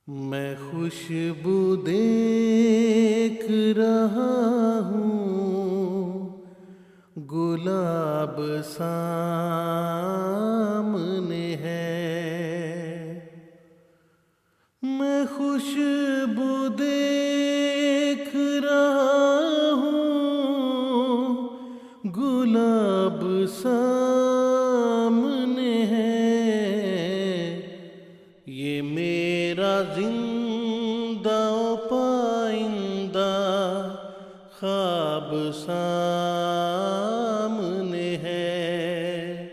میں خوشبو دیکھ رہا ہوں، گلاب سامنے ہے۔ میں خوشبو دیکھ رہا ہوں، گلاب سامنے ہے۔ یہ میرا زندہ و پائندہ خواب سامنے ہے۔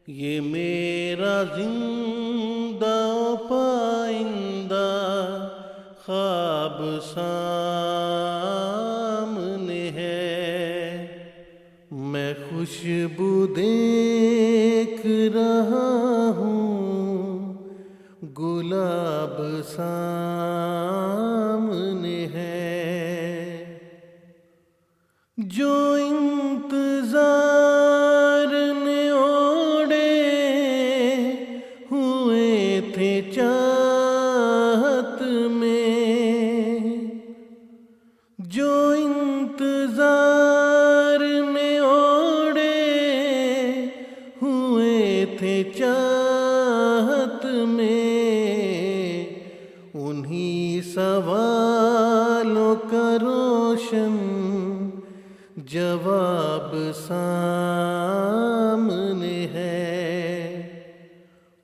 یہ میرا زندہ و پائندہ خواب سامنے ہے۔ میں خوشبو دیکھ رہا ہوں، گلاب سامنے ہے۔ جو انتظار نے اوڑے ہوئے تھے چاہت میں، جو انتظار نے اوڑے ہوئے تھے چاہت میں، انہی سوالوں کا روشن جواب سامنے ہے۔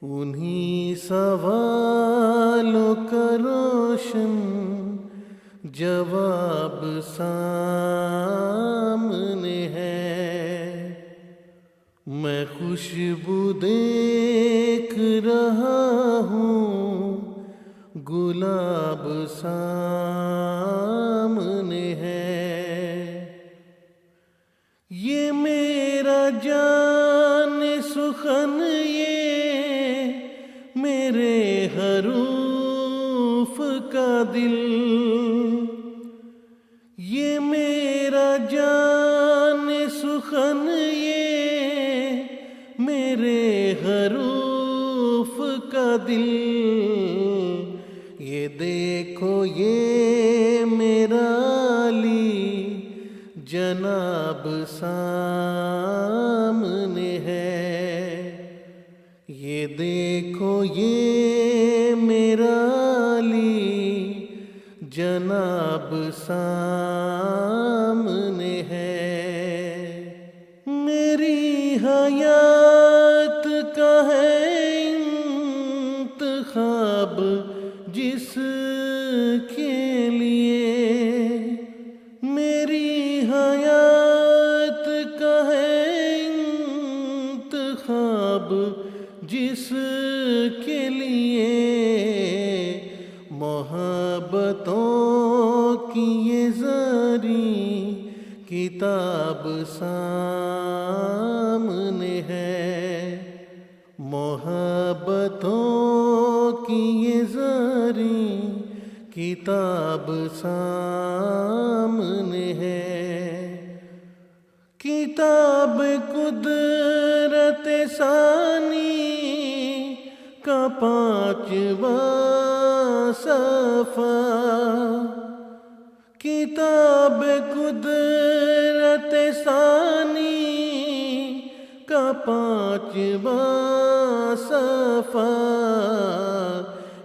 انہی سوالوں کا روشن جواب سامنے ہے۔ میں خوشبو دیکھ رہا ہوں، گلاب سامنے ہے۔ یہ میرا جان سخن، یہ میرے حروف کا دل، یہ میرا جان سخن، یہ میرے حروف کا دل۔ یہ دیکھو یہ میرا علی جناب سامنے ہے۔ یہ دیکھو یہ میرا علی جناب سامنے ہے۔ میری حیات کا ہے انتخاب جس کے لیے، میری حیات کا ہے انتخاب جس کے لیے، محبتوں کی یہ زرعی کتاب سامنے ہے۔ محبتوں کی یہ زرعی کتاب سامنے ہے۔ کتاب قدرت ثانی کا 5واں صفحہ، کتاب قدرت ثانی کا 5واں صفحہ۔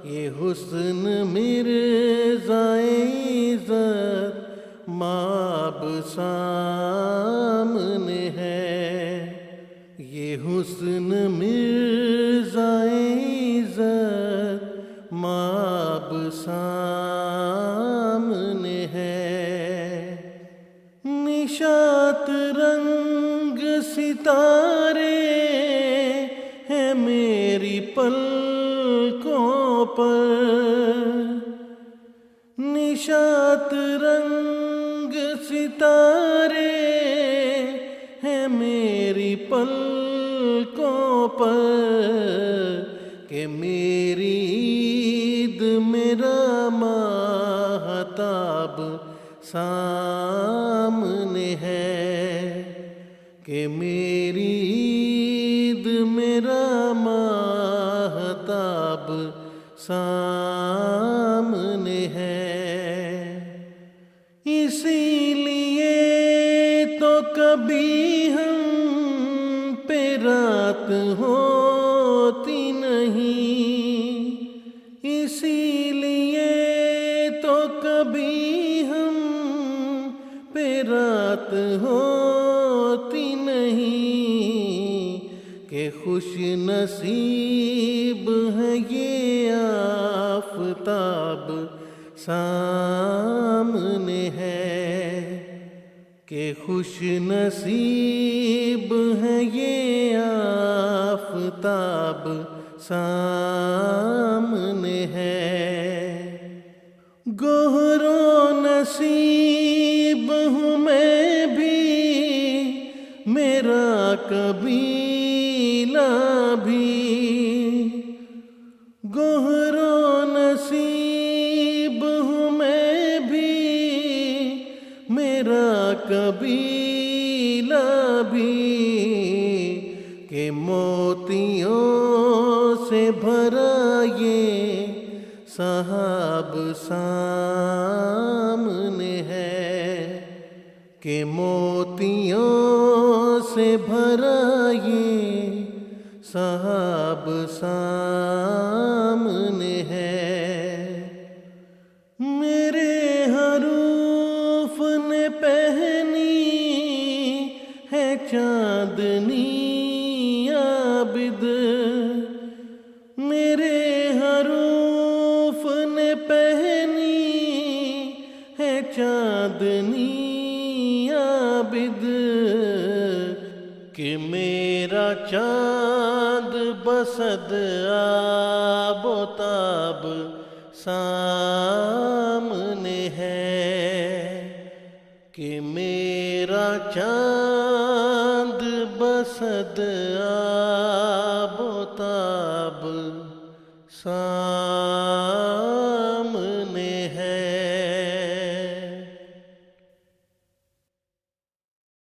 یہ حسن مرزائے عزت مآب سامنے ہے۔ یہ حسن مرزائے عزت مآب سامنے ہے۔ نشاط رنگ ستارے ہیں میری پلکوں پر، نشاط رنگ ستارے ہیں میری پلکوں پر، کہ میری عید میرا ماہتاب سامنے ہے، کہ میری عید میرا ماہتاب سامنے کبھی ہم پہ رات ہوتی نہیں، اسی لیے تو کبھی ہم پہ رات ہوتی نہیں، کہ خوش نصیب ہے یہ آفتاب سامنے ہے، کہ خوش نصیب ہے یہ آفتاب سامنے ہے۔ گوہر و نصیب ہوں میں بھی، میرا قبیلہ بھی، گوہر و نصیب ہوں میں بھی، میرا قبیلہ بھی، کہ موتیوں سے بھرا یہ سحاب سامنے ہے، کہ موتیوں سے بھرا یہ سحاب سامنے ہے۔ میرے حروف نے پہنی ہے چاندنی عابد، میرے حروف نے پہنی ہے چاندنی عابد، کہ میرا چاند بسد آب و تاب سامنے ہے، کہ میرا چاند بسد آب و تاب